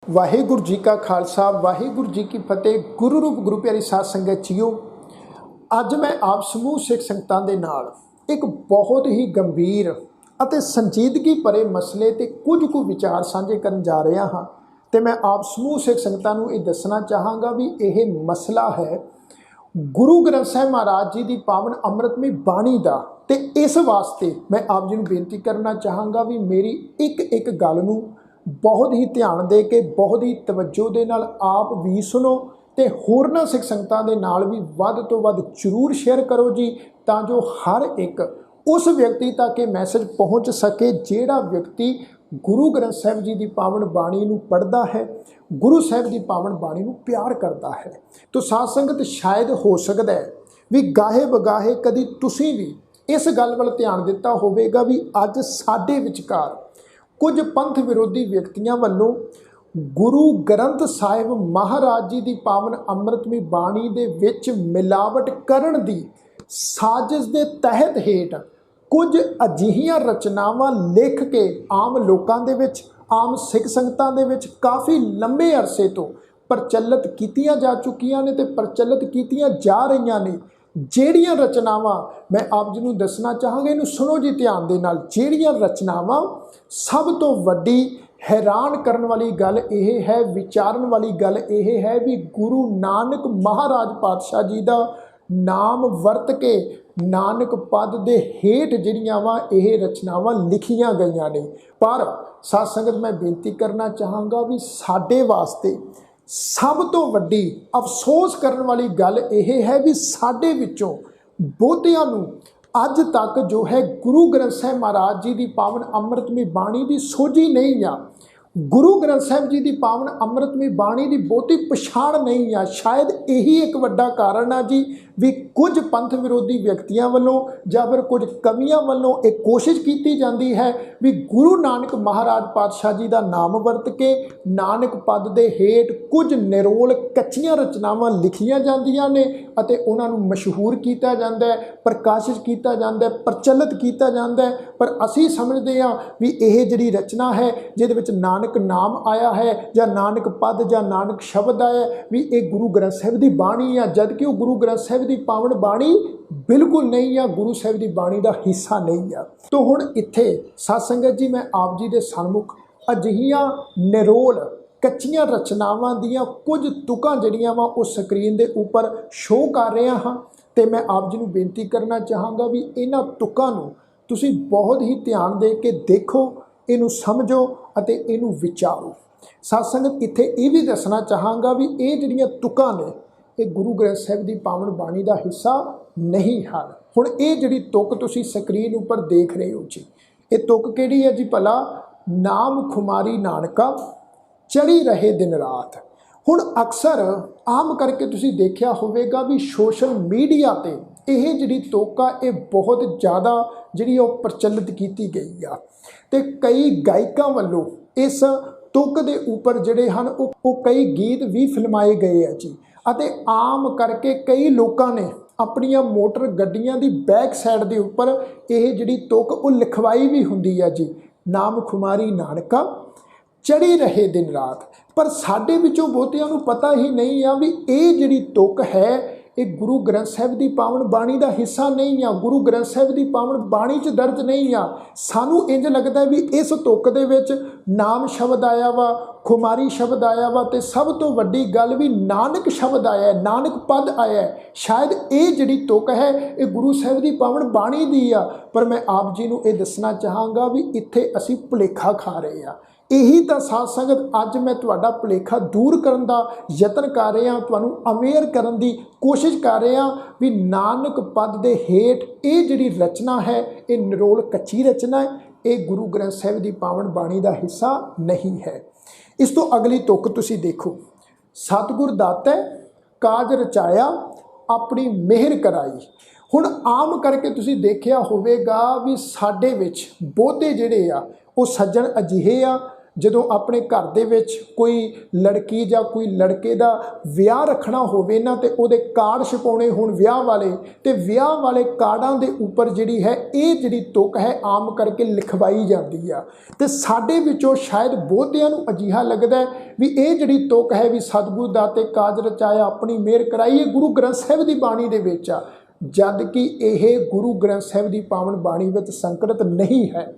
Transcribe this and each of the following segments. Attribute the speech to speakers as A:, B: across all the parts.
A: वाहिगुरू जी का खालसा वाहिगुरू जी की फतेह। गुरु रूप गुरु प्यारी साध संगत जीओ, अज मैं आप समूह सिख संगतां दे नाल एक बहुत ही गंभीर ਅਤੇ संजीदगी भरे मसले ते कुछ कुछ विचार साझे करन जा रहा हाँ। तो मैं आप समूह सिख संगतां नूं ये दसना चाहांगा भी यह मसला है गुरु ग्रंथ साहिब महाराज जी की पावन अमृतमई बाणी का। तो इस वास्ते मैं आप जी नूं बेनती करना चाहांगा भी मेरी एक एक गल नूं बहुत ही ध्यान दे के बहुत ही तवज्जो दे नाल आप भी सुनो ते होरना सिख संगतां दे नाल भी वध तो वध जरूर शेयर करो जी, तां जो हर एक उस व्यक्ति तक ये मैसेज पहुँच सके जिहड़ा व्यक्ति गुरु ग्रंथ साहिब जी की पावन बाणी नूं पढ़दा है, गुरु साहिब की पावन बाणी नूं प्यार करता है। तो साध संगत शायद हो सकता है भी गाहे बगाहे कदी तुसीं भी इस गल वल ध्यान दिता होवेगा भी अज साडे विचकार कुछ पंथ विरोधी व्यक्तियों वालों गुरु ग्रंथ साहिब महाराज जी की पावन अमृतमई बाणी दे विच मिलावट करन दी साजिश के तहत हेठ कुछ अजिहियां रचनावां लिख के आम लोगों के विच आम सिख संगतां दे विच काफ़ी लंबे अरसे तो प्रचलित कीतियां जा चुकियां ने ते प्रचलित कीतियां जा रही ने। ਜਿਹੜੀਆਂ रचनावां मैं आप जी नूं दसना चाहांगा, इनू सुनो जी ध्यान दे नाल। ਜਿਹੜੀਆਂ रचनावां सब तो वड्डी हैरान करन वाली गल यह है, विचारन वाली गल यह है भी गुरु नानक महाराज पातशाह जी का नाम वरत के नानक पद के हेठ जिहड़ियां वा यह रचनावां लिखियां गईयां ने। पर साध संगत मैं बेनती करना चाहांगा भी साडे वास्ते सब तो वड्डी अफसोस करने वाली गल यह है भी साडे विचों बहुतियां नूं अज तक जो है गुरु ग्रंथ साहिब महाराज जी की पावन अमृतमई बाणी की सोझी नहीं आ। गुरु ग्रंथ साहिब जी की पावन अमृतमई बाणी की बहुती पछाण नहीं आ। शायद यही एक वड्डा कारण आ जी भी कुछ पंथ विरोधी व्यक्तियों वालों या फिर कुछ कवियों वालों एक कोशिश की जाती है भी गुरु नानक महाराज पातशाह जी का नाम वरत के नानक पद के हेठ कुछ निरोल कच्चियां रचनावां लिखियां जांदियां ने अते उन्हां नूं मशहूर किया जाता है, प्रकाशित किया जाता है, प्रचलित किया जाता है। पर असी समझते हैं भी यह जिहड़ी रचना है जिहदे विच नानक नाम आया है या नानक पद या नानक शब्द आया भी ये गुरु ग्रंथ साहिब की बाणी आ, जबकि वो गुरु ग्रंथ साहिब की पावन बाणी बिल्कुल नहीं आ, गुरु साहिब की बाणी का हिस्सा नहीं आ। तो हुण इत्थे साध संगत जी मैं आप जी के सन्मुख अजिहियां निरोल कच्चियां रचनावां दियां कुछ तुकां जिहड़ियां वा उस स्क्रीन के उपर शो कर रहा हाँ। तो मैं आप जी नूं बेनती करना चाहांगा भी इन्हां तुकां नूं तुसीं बहुत ही ध्यान दे के देखो, इनू समझो अते इनू विचारो। साध संगत इत्थे ये भी दसना चाहांगा भी ये जिहड़ियां तुकां ने ये गुरु ग्रंथ साहिब की पावन बाणी का हिस्सा नहीं हैं। हुण ये जिहड़ी तुक तुसीं स्क्रीन उपर देख रहे हो जी, ये तुक किहड़ी है जी भला? नाम खुमारी नानका चढ़ी रहे दिन रात। हुण अक्सर आम करके तुसीं देखिया होवेगा भी सोशल मीडिया ते यह जिहड़ी तुक आ ये बहुत ज़्यादा जिहड़ी प्रचलित की गई आ ते कई गायकों वालों इस तुक दे उपर जिहड़े हन वो कई गीत भी फिल्माए गए हैं जी। अते आम करके कई लोगों ने अपनियां मोटर गड्डियां दी बैक साइड के उपर यह जिहड़ी तुक वो लिखवाई भी हुंदी है जी, नाम खुमारी नानका चढ़ी रहे दिन रात। पर साडे विचों बहुतियां नूं पता ही नहीं आ भी ये जिहड़ी तुक है ये गुरु ग्रंथ साहिब की पावन बाणी का हिस्सा नहीं आ, गुरु ग्रंथ साहिब की पावन बाणी च दर्ज नहीं आ। सानू इंज लगता है भी इस तुक दे विच नाम शब्द आया वा, खुमारी शब्द आया वा, ते सब तो वड्डी गल भी नानक शब्द आया है, नानक पद आया है। शायद ये जिहड़ी तुक है ये गुरु साहिब की पावन बाणी दी आ। पर मैं आप जी नूं ये दसना चाहांगा भी इत्थे असीं भुलेखा खा रहे आ। यही तो साध संगत अज मैं तुहाडा भुलेखा दूर करन दा यतन कर रहा, तुहानूं अवेयर करन दी कोशिश कर रहा भी नानक पद दे हेठ ये जिहड़ी रचना है ये निरोल कच्ची रचना है, ये गुरु ग्रंथ साहिब की पावन बाणी का हिस्सा नहीं है। इस तो अगली तुक तुसीं देखो, सतगुर दातै काज रचाया अपनी मेहर कराई। हुण आम करके तुसीं देखिया होवेगा भी साडे विच बहुते जिहड़े आ वो सज्जण अजिहे आ ਜਦੋਂ ਆਪਣੇ ਘਰ ਦੇ ਵਿੱਚ ਕੋਈ ਲੜਕੀ ਜਾਂ ਕੋਈ ਲੜਕੇ ਦਾ ਵਿਆਹ ਰੱਖਣਾ ਹੋਵੇ ਨਾ ਤੇ ਉਹਦੇ ਕਾਰਡ ਛਪਾਉਣੇ ਹੋਣ ਵਿਆਹ ਵਾਲੇ, ਤੇ ਵਿਆਹ ਵਾਲੇ ਕਾਰਡਾਂ ਦੇ ਉੱਪਰ ਜਿਹੜੀ ਹੈ ਇਹ ਜਿਹੜੀ ਤੁਕ ਹੈ ਆਮ ਕਰਕੇ ਲਿਖਵਾਈ ਜਾਂਦੀ ਆ। ਤੇ ਸਾਡੇ ਵਿੱਚੋਂ ਸ਼ਾਇਦ ਬਹੁਤਿਆਂ ਨੂੰ ਅਜਿਹਾ ਲੱਗਦਾ ਵੀ ਇਹ ਜਿਹੜੀ ਤੁਕ ਹੈ ਵੀ ਸਤਿਗੁਰੂ ਦਾਤੇ ਕਾਜ ਰਚਾਇਆ ਆਪਣੀ ਮਿਹਰ ਕਰਾਈ, ਇਹ ਗੁਰੂ ਗ੍ਰੰਥ ਸਾਹਿਬ ਦੀ ਬਾਣੀ ਦੇ ਵਿੱਚ ਆ, ਜਦ ਕਿ ਇਹ ਗੁਰੂ ਗ੍ਰੰਥ ਸਾਹਿਬ ਦੀ ਪਾਵਨ ਬਾਣੀ ਵਿੱਚ ਸੰਕਲਿਤ ਨਹੀਂ ਹੈ।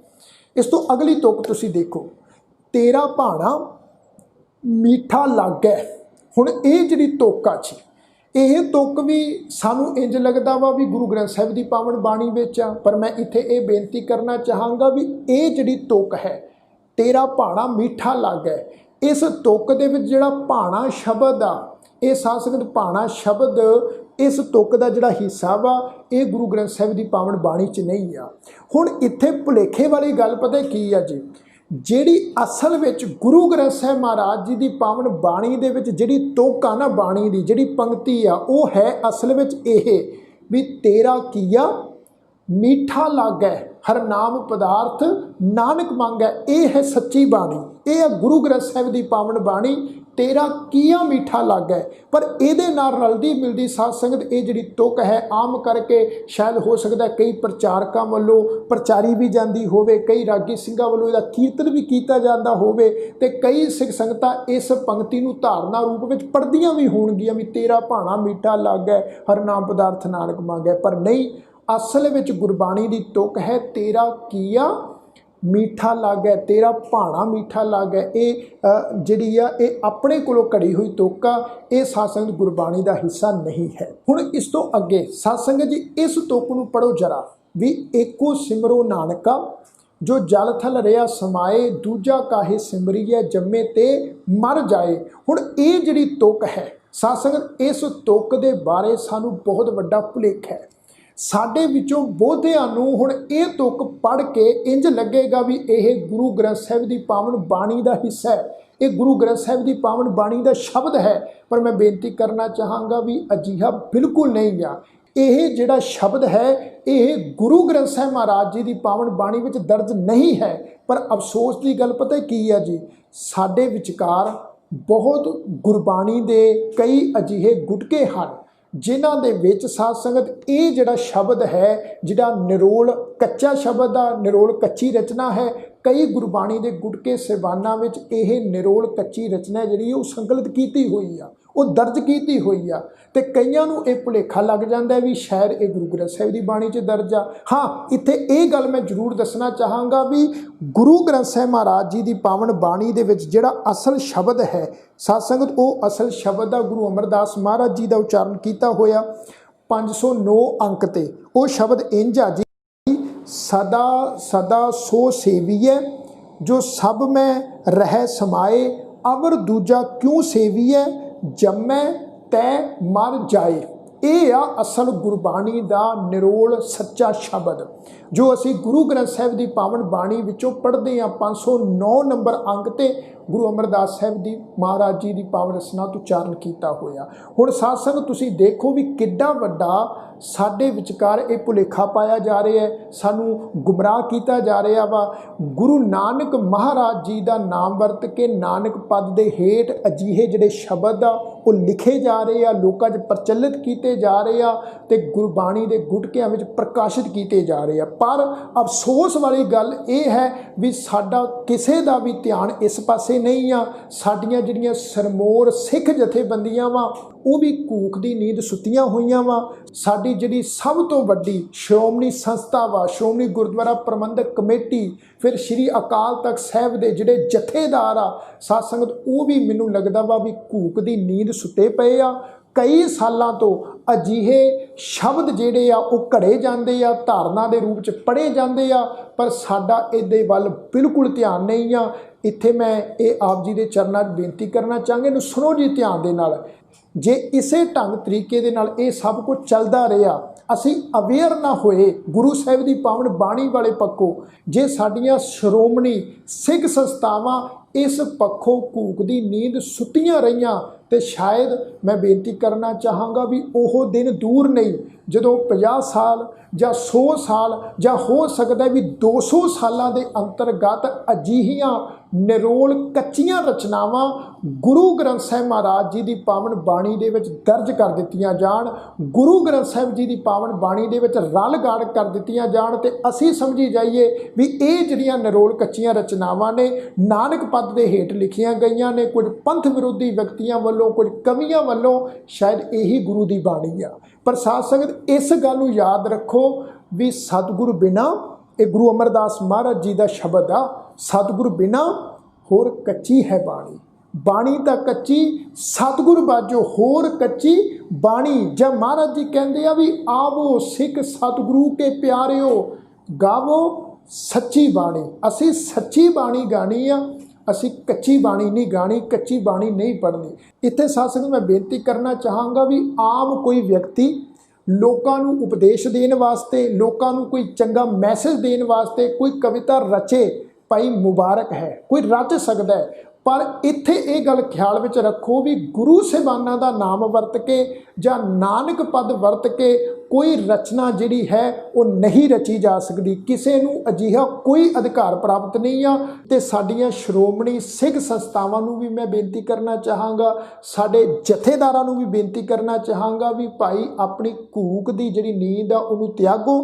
A: ਇਸ ਤੋਂ ਅਗਲੀ ਤੁਕ ਤੁਸੀਂ ਦੇਖੋ, ਤੇਰਾ ਭਾਣਾ ਮਿੱਠਾ ਲੱਗੈ। ਹੁਣ ਇਹ ਜਿਹੜੀ ਤੁਕ ਆ ਜੀ, ਇਹ ਤੁਕ ਵੀ ਸਾਨੂੰ ਇੰਜ ਲੱਗਦਾ ਵਾ ਵੀ ਗੁਰੂ ਗ੍ਰੰਥ ਸਾਹਿਬ ਦੀ ਪਾਵਨ ਬਾਣੀ ਵਿੱਚ ਆ, ਪਰ ਮੈਂ ਇੱਥੇ ਇਹ ਬੇਨਤੀ ਕਰਨਾ ਚਾਹਾਂਗਾ ਵੀ ਇਹ ਜਿਹੜੀ ਤੁਕ ਹੈ ਤੇਰਾ ਭਾਣਾ ਮਿੱਠਾ ਲੱਗੈ, ਇਸ ਤੁਕ ਦੇ ਵਿੱਚ ਜਿਹੜਾ ਭਾਣਾ ਸ਼ਬਦ ਆ, ਇਹ ਸਾਧ ਸੰਗਤ ਭਾਣਾ ਸ਼ਬਦ ਇਸ ਤੁਕ ਦਾ ਜਿਹੜਾ ਹਿੱਸਾ ਵਾ ਇਹ ਗੁਰੂ ਗ੍ਰੰਥ ਸਾਹਿਬ ਦੀ ਪਾਵਨ ਬਾਣੀ 'ਚ ਨਹੀਂ ਆ। ਹੁਣ ਇੱਥੇ ਭੁਲੇਖੇ ਵਾਲੀ ਗੱਲ ਪਤਾ ਕੀ ਆ ਜੀ, ਜਿਹੜੀ ਅਸਲ ਵਿੱਚ ਗੁਰੂ ਗ੍ਰੰਥ ਸਾਹਿਬ ਮਹਾਰਾਜ ਜੀ ਦੀ ਪਾਵਨ ਬਾਣੀ ਦੇ ਵਿੱਚ ਜਿਹੜੀ ਤੁਕ ਆ ਨਾ, ਬਾਣੀ ਦੀ ਜਿਹੜੀ ਪੰਕਤੀ ਆ, ਉਹ ਹੈ ਅਸਲ ਵਿੱਚ ਇਹ ਵੀ ਤੇਰਾ ਕੀਆ ਮਿੱਠਾ ਲੱਗੈ, ਹਰ ਨਾਮ ਪਦਾਰਥ ਨਾਨਕ ਮੰਗੈ। ਇਹ ਹੈ ਸੱਚੀ ਬਾਣੀ, ਇਹ ਹੈ ਗੁਰੂ ਗ੍ਰੰਥ ਸਾਹਿਬ ਦੀ ਪਾਵਨ ਬਾਣੀ, ਤੇਰਾ ਕੀਆ ਮਿੱਠਾ ਲੱਗੈ। ਪਰ ਇਹਦੇ ਨਾਲ ਰਲਦੀ ਮਿਲਦੀ ਸਾਧ ਸੰਗਤ ਇਹ ਜਿਹੜੀ ਤੁਕ ਹੈ ਆਮ ਕਰਕੇ ਸ਼ਾਇਦ ਹੋ ਸਕਦਾ ਕਈ ਪ੍ਰਚਾਰਕਾਂ ਵੱਲੋਂ ਪ੍ਰਚਾਰੀ ਵੀ ਜਾਂਦੀ ਹੋਵੇ, ਕਈ ਰਾਗੀ ਸਿੰਘਾਂ ਵੱਲੋਂ ਇਹਦਾ ਕੀਰਤਨ ਵੀ ਕੀਤਾ ਜਾਂਦਾ ਹੋਵੇ, ਤੇ ਕਈ ਸਿੱਖ ਸੰਗਤਾਂ ਇਸ ਪੰਕਤੀ ਨੂੰ ਧਾਰਨਾ ਰੂਪ ਵਿੱਚ ਪੜ੍ਹਦੀਆਂ ਵੀ ਹੋਣਗੀਆਂ ਵੀ ਤੇਰਾ ਭਾਣਾ ਮਿੱਠਾ ਲੱਗੈ, ਹਰ ਨਾਮ ਪਦਾਰਥ ਨਾਨਕ ਮੰਗੈ। ਪਰ ਨਹੀਂ, ਅਸਲ ਵਿੱਚ ਗੁਰਬਾਣੀ ਦੀ ਤੁਕ ਹੈ ਤੇਰਾ ਕੀਆ ਮਿੱਠਾ ਲੱਗੈ, ਤੇਰਾ ਭਾਣਾ ਮਿੱਠਾ ਲੱਗੈ। ਇਹ ਜਿਹੜੀ ਆ ਇਹ ਆਪਣੇ ਕੋਲੋਂ ਘੜੀ ਹੋਈ ਤੁਕ ਆ, ਇਹ ਸਾਧ ਸੰਗਤ ਗੁਰਬਾਣੀ ਦਾ ਹਿੱਸਾ ਨਹੀਂ ਹੈ। ਹੁਣ ਇਸ ਤੋਂ ਅੱਗੇ ਸਾਧ ਸੰਗਤ ਜੀ ਇਸ ਤੁਕ ਨੂੰ ਪੜ੍ਹੋ ਜਰਾ ਵੀ ਏਕੋ ਸਿਮਰੋ ਨਾਨਕਾ ਜੋ ਜਲ ਥਲ ਰਿਹਾ ਸਮਾਏ, ਦੂਜਾ ਕਾਹੇ ਸਿਮਰੀਐ ਜੰਮੇ ਤੇ ਮਰ ਜਾਏ। ਹੁਣ ਇਹ ਜਿਹੜੀ ਤੁਕ ਹੈ ਸਾਧ ਸੰਗਤ, ਇਸ ਤੁਕ ਦੇ ਬਾਰੇ ਸਾਨੂੰ ਬਹੁਤ ਵੱਡਾ ਭੁਲੇਖਾ ਹੈ। ਸਾਡੇ ਵਿੱਚੋਂ ਬਹੁਤਿਆਂ ਨੂੰ ਹੁਣ ਇਹ ਤੁਕ ਪੜ੍ਹ ਕੇ ਇੰਜ ਲੱਗੇਗਾ ਵੀ ਇਹ ਗੁਰੂ ਗ੍ਰੰਥ ਸਾਹਿਬ ਦੀ ਪਾਵਨ ਬਾਣੀ ਦਾ ਹਿੱਸਾ ਹੈ, ਇਹ ਗੁਰੂ ਗ੍ਰੰਥ ਸਾਹਿਬ ਦੀ ਪਾਵਨ ਬਾਣੀ ਦਾ ਸ਼ਬਦ ਹੈ। ਪਰ ਮੈਂ ਬੇਨਤੀ ਕਰਨਾ ਚਾਹਾਂਗਾ ਵੀ ਅਜਿਹਾ ਬਿਲਕੁਲ ਨਹੀਂ ਆ। ਇਹ ਜਿਹੜਾ ਸ਼ਬਦ ਹੈ ਇਹ ਗੁਰੂ ਗ੍ਰੰਥ ਸਾਹਿਬ ਮਹਾਰਾਜ ਜੀ ਦੀ ਪਾਵਨ ਬਾਣੀ ਵਿੱਚ ਦਰਜ ਨਹੀਂ ਹੈ। ਪਰ ਅਫਸੋਸ ਦੀ ਗੱਲ ਪਤਾ ਕੀ ਆ ਜੀ, ਸਾਡੇ ਵਿਚਕਾਰ ਬਹੁਤ ਗੁਰਬਾਣੀ ਦੇ ਕਈ ਅਜਿਹੇ ਗੁਟਕੇ ਹਨ ਜਿਨ੍ਹਾਂ ਦੇ ਵਿੱਚ ਸਾਧ ਸੰਗਤ ਇਹ ਜਿਹੜਾ ਸ਼ਬਦ ਹੈ, ਜਿਹੜਾ ਨਿਰੋਲ ਕੱਚਾ ਸ਼ਬਦ ਆ, ਨਿਰੋਲ ਕੱਚੀ ਰਚਨਾ ਹੈ, ਕਈ ਗੁਰਬਾਣੀ ਦੇ ਗੁਟਕੇ ਸੇਵਾਨਾਂ ਵਿੱਚ ਇਹ ਨਿਰੋਲ ਕੱਚੀ ਰਚਨਾ ਜਿਹੜੀ ਉਹ ਸੰਕਲਿਤ ਕੀਤੀ ਹੋਈ ਆ, ਉਹ ਦਰਜ ਕੀਤੀ ਹੋਈ ਆ। ਤੇ ਕਈਆਂ ਨੂੰ ਇਹ ਭੁਲੇਖਾ ਲੱਗ ਜਾਂਦਾ ਵੀ ਸ਼ਾਇਦ ਇਹ ਗੁਰੂ ਗ੍ਰੰਥ ਸਾਹਿਬ ਦੀ ਬਾਣੀ 'ਚ ਦਰਜ ਆ। ਹਾਂ, ਇੱਥੇ ਇਹ ਗੱਲ ਮੈਂ ਜ਼ਰੂਰ ਦੱਸਣਾ ਚਾਹਾਂਗਾ ਵੀ ਗੁਰੂ ਗ੍ਰੰਥ ਸਾਹਿਬ ਮਹਾਰਾਜ ਜੀ ਦੀ ਪਾਵਨ ਬਾਣੀ ਦੇ ਵਿੱਚ ਜਿਹੜਾ ਅਸਲ ਸ਼ਬਦ ਹੈ ਸਾਧ ਸੰਗਤ, ਉਹ ਅਸਲ ਸ਼ਬਦ ਆ ਗੁਰੂ ਅਮਰਦਾਸ ਮਹਾਰਾਜ ਜੀ ਦਾ ਉਚਾਰਨ ਕੀਤਾ ਹੋਇਆ 509 ਅੰਕ ਤੇ। ਉਹ ਸ਼ਬਦ ਇੰਝ ਆ ਜੀ, ਸਦਾ ਸਦਾ ਸੋ ਸੇਵੀਐ ਜੋ ਸਭ ਮੈਂ ਰਹਿ ਸਮਾਏ, ਅਵਰ ਦੂਜਾ ਕਿਉਂ ਸੇਵੀਐ ਜੰਮੈ ਤੈ ਮਰ ਜਾਏ। ਇਹ ਆ ਅਸਲ ਗੁਰਬਾਣੀ ਦਾ ਨਿਰੋਲ ਸੱਚਾ ਸ਼ਬਦ ਜੋ ਅਸੀਂ ਗੁਰੂ ਗ੍ਰੰਥ ਸਾਹਿਬ ਦੀ ਪਾਵਨ ਬਾਣੀ ਵਿੱਚੋਂ ਪੜ੍ਹਦੇ ਹਾਂ। 509 ਨੰਬਰ ਅੰਕ ਤੇ ਗੁਰੂ ਅਮਰਦਾਸ ਸਾਹਿਬ ਦੀ ਮਹਾਰਾਜ ਜੀ ਦੀ ਪਾਵਨ ਰਚਨਾ ਤੋਂ ਉਚਾਰਨ ਕੀਤਾ ਹੋਇਆ। ਹੁਣ ਸਾਧ ਸੰਗਤ ਤੁਸੀਂ ਦੇਖੋ ਵੀ ਕਿੱਡਾ ਵੱਡਾ ਸਾਡੇ ਵਿਚਕਾਰ ਇਹ ਭੁਲੇਖਾ ਪਾਇਆ ਜਾ ਰਿਹਾ ਹੈ, ਸਾਨੂੰ ਗੁੰਮਰਾਹ ਕੀਤਾ ਜਾ ਰਿਹਾ ਵਾ। ਗੁਰੂ ਨਾਨਕ ਮਹਾਰਾਜ ਜੀ ਦਾ ਨਾਮ ਵਰਤ ਕੇ ਨਾਨਕ ਪਦ ਦੇ ਹੇਠ ਅਜਿਹੇ ਜਿਹੜੇ ਸ਼ਬਦ ਆ ਉਹ ਲਿਖੇ ਜਾ ਰਹੇ ਆ, ਲੋਕਾਂ 'ਚ ਪ੍ਰਚਲਿਤ ਕੀਤੇ ਜਾ ਰਹੇ ਆ ਤੇ ਗੁਰਬਾਣੀ ਦੇ ਗੁਟਕਿਆਂ ਵਿੱਚ ਪ੍ਰਕਾਸ਼ਿਤ ਕੀਤੇ ਜਾ ਰਹੇ ਆ। ਪਰ ਅਫਸੋਸ ਵਾਲੀ ਗੱਲ ਇਹ ਹੈ ਵੀ ਸਾਡਾ ਕਿਸੇ ਦਾ ਵੀ ਧਿਆਨ ਇਸ ਪਾਸੇ ਨਹੀਂ ਆ। ਸਾਡੀਆਂ ਜਿਹੜੀਆਂ ਸਰਮੋਰ ਸਿੱਖ ਜਥੇਬੰਦੀਆਂ ਵਾ ਉਹ ਵੀ ਕੂਕ ਦੀ ਨੀਂਦ ਸੁੱਤੀਆਂ ਹੋਈਆਂ ਵਾ। ਸਾਡੀ ਜਿਹੜੀ ਸਭ ਤੋਂ ਵੱਡੀ ਸ਼੍ਰੋਮਣੀ ਸੰਸਥਾ ਵਾ, ਸ਼੍ਰੋਮਣੀ ਗੁਰਦੁਆਰਾ ਪ੍ਰਬੰਧਕ ਕਮੇਟੀ, ਫਿਰ ਸ਼੍ਰੀ ਅਕਾਲ ਤਖਤ ਸਾਹਿਬ ਦੇ ਜਿਹੜੇ ਜਥੇਦਾਰ ਆ ਸਾਧ ਸੰਗਤ, ਉਹ ਵੀ ਮੈਨੂੰ ਲੱਗਦਾ ਵਾ ਵੀ ਕੂਕ ਦੀ ਨੀਂਦ ਸੁੱਤੇ ਪਏ ਆ। ਕਈ ਸਾਲਾਂ ਤੋਂ ਅਜਿਹੇ ਸ਼ਬਦ ਜਿਹੜੇ ਆ ਉਹ ਘੜੇ ਜਾਂਦੇ ਆ, ਧਾਰਨਾ ਦੇ ਰੂਪ 'ਚ ਪੜ੍ਹੇ ਜਾਂਦੇ ਆ, ਪਰ ਸਾਡਾ ਇਹਦੇ ਵੱਲ ਬਿਲਕੁਲ ਧਿਆਨ ਨਹੀਂ ਆ। ਇੱਥੇ ਮੈਂ ਇਹ ਆਪ ਜੀ ਦੇ ਚਰਨਾਂ 'ਚ ਬੇਨਤੀ ਕਰਨਾ ਚਾਹਾਂਗੇ, ਇਹਨੂੰ ਸੁਣੋ ਜੀ ਧਿਆਨ ਦੇ ਨਾਲ। ਜੇ ਇਸੇ ਢੰਗ ਤਰੀਕੇ ਦੇ ਨਾਲ ਇਹ ਸਭ ਕੁਝ ਚੱਲਦਾ ਰਿਹਾ, ਅਸੀਂ ਅਵੇਅਰ ਨਾ ਹੋਏ ਗੁਰੂ ਸਾਹਿਬ ਦੀ ਪਾਵਨ ਬਾਣੀ ਵਾਲੇ ਪੱਖੋਂ, ਜੇ ਸਾਡੀਆਂ ਸ਼੍ਰੋਮਣੀ ਸਿੱਖ ਸੰਸਥਾਵਾਂ इस पक्षों कूक दी नींद सुतियां रहियां तो शायद मैं बेनती करना चाहांगा भी ओह दिन दूर नहीं जदों 50 साल ਜਾਂ 100 साल ਜਾਂ हो सकता है भी 200 सालों के अंतर्गत अजिहियां निरोल कच्चियां रचनावां गुरु ग्रंथ साहिब महाराज जी की पावन बाणी दे विच दर्ज कर दित्तियां जाण, गुरु ग्रंथ साहिब जी की पावन बाणी दे विच रल गाड़ कर दित्तियां जाण ते असीं समझी जाइए भी ये जिहड़ियां निरोल कच्चियां रचनावां ने नानक पद दे हेठ लिखियां गईयां ने कुछ पंथ विरोधी व्यक्तियों वालों, कुछ कवियां वालों, शायद यही गुरु की बाणी आ। पर साध संगत इस गल नूं याद रखो भी सतगुरु बिना, ये गुरु अमरदास महाराज जी का शब्द आ, सतगुरु बिना होर कच्ची है बाणी, बाणी तां कच्ची सतगुरु बाजो होर कच्ची बाणी। जब महाराज जी कहते हैं भी आवो सिख सतगुरु के प्यारिओ गावो सच्ची बाणी, असी सच्ची बाणी गाणी आ, असी कच्ची बाणी नहीं गाणी, कच्ची बाणी नहीं पढ़नी। इत्थे साध संगत मैं बेनती करना चाहांगा भी आम कोई व्यक्ति लोकां नूं उपदेश देने वास्ते, लोकां नूं कोई चंगा मैसेज देने वास्ते कोई कविता रचे, भाई मुबारक है, कोई रच सकता है, पर इत्थे ये गल ख्याल विच रखो भी गुरु साहिबाना दा नाम वरत के जां नानक पद वरत के कोई रचना जिहड़ी है वो नहीं रची जा सकती, किसी नूं अजिहा कोई अधिकार प्राप्त नहीं आ। ते साडियां श्रोमणी सिख संस्थावां नूं भी मैं बेनती करना चाहांगा, साडे जथेदारां नूं भी बेनती करना चाहांगा भी भाई अपनी कूक दी जिहड़ी नींद आ उहनूं त्यागो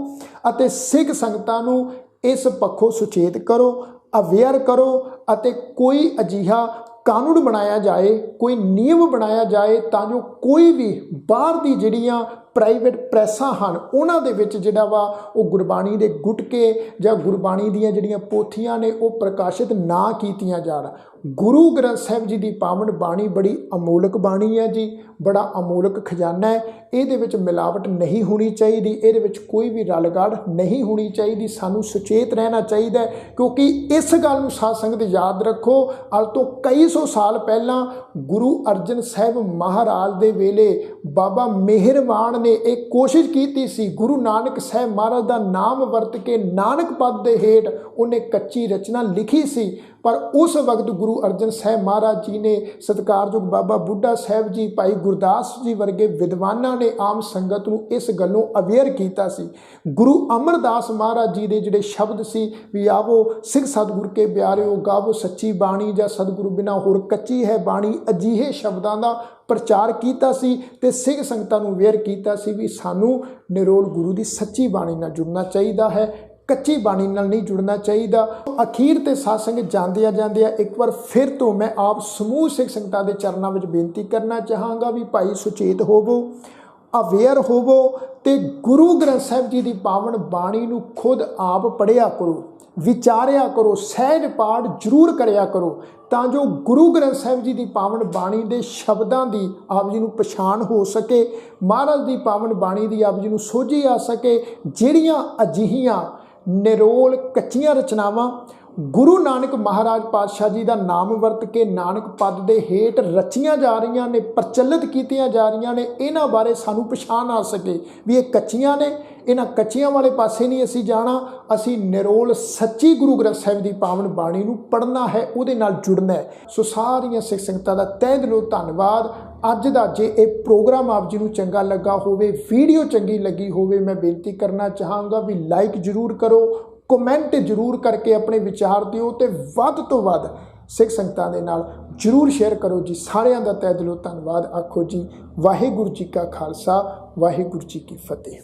A: अते सिख संगतां नूं इस पक्षों सुचेत करो, अवेयर करो अते कोई अजिहा कानून बनाया जाए, कोई नियम बनाया जाए तां जो कोई भी बाहर दी जिहड़ियां प्राइवेट प्रैसां हन उन्हां दे विच जिहड़ा वा वो गुरबाणी दे गुटके जां गुरबाणी दीयां जिहड़ियां पोथियां ने वो प्रकाशित ना कीतियां जाण। गुरु ग्रंथ साहिब जी की पावन बाणी बड़ी अमोलक बाणी है जी, बड़ा अमोलक खजाना है, ये विच मिलावट नहीं होनी चाहिए, ये कोई भी रलगड़ नहीं होनी चाहिए, सानू सुचेत रहना चाहिए क्योंकि इस गल नूं साध संगत याद रखो अज तो कई सौ साल पहला गुरु अर्जन साहिब महाराज दे वेले बाबा मेहरबान ने एक कोशिश की सी, गुरु नानक साहिब महाराज का नाम वरत के नानक पद के हेठ उन्हें कच्ची रचना लिखी सी, पर उस वक्त गुरु अर्जन साहिब महाराज जी ने सत्कारयोग बाबा बुढ़ा साहिब जी, भाई गुरदास जी वर्गे विद्वाना ने आम संगत नूं इस गलों अवेयर किया सी। गुरु अमरदास महाराज जी के जिहड़े शब्द सी भी आवो सिख सतगुर के प्यारिओ गावो सच्ची बाणी जां सतगुरु बिना होर कच्ची है बाणी, अजिहे शब्दां दा प्रचार किया सी ते सिख संगतां नूं अवेयर किया सी भी सानू निरोल गुरु की सच्ची बाणी नाल जुड़ना चाहिए है, कच्ची बाणी नाल नहीं जुड़ना चाहिए। अखीर ते साध संगत जांदिया जांदिया एक बार फिर तो मैं आप समूह सिख संगतां दे चरनां विच बेनती करना चाहांगा भी भाई सुचेत होवो, अवेयर होवो ते गुरु ग्रंथ साहिब जी की पावन बाणी नूं खुद आप पढ़िया करो, विचारिया करो, सहज पाठ जरूर करिया करो तां जो गुरु ग्रंथ साहिब जी की पावन बाणी के शब्दों की आप जी नूं पछाण हो सके, महाराज की पावन बाणी की आप जी नूं सोझी आ सके। जिहड़ियां अजिहियां निरोल कच्चियां रचनावां गुरु नानक महाराज पातशाह जी का नाम वरत के नानक पद के हेठ रचियां जा रही ने, प्रचलित कीतियां जा रही ने, इन्हां बारे सानू पछाण आ सके भी ये कच्चियां ने, इन्हां कच्चियां वाले पासे नहीं असी जाना, असी निरोल सच्ची गुरु ग्रंथ साहिब की पावन बाणी नूं पढ़ना है, उहदे नाल जुड़ना है। सो सारियां सिख संगतां दा तहे दिलों धन्नवाद। अज दा जे ये प्रोग्राम आप जी नूं चंगा लगा होवे, वीडियो चंगी लगी होवे, मैं बेनती करना चाहांगा भी लाइक जरूर करो, कमेंट जरूर करके अपने विचार दिओ ते वध तो वध सिख संगतां दे नाल जरूर शेयर करो जी। सारिਆਂ ਦਾ तहे दिलों धन्नवाद। आखो जी वाहिगुरू जी का खालसा, वाहिगुरू जी की फतेह।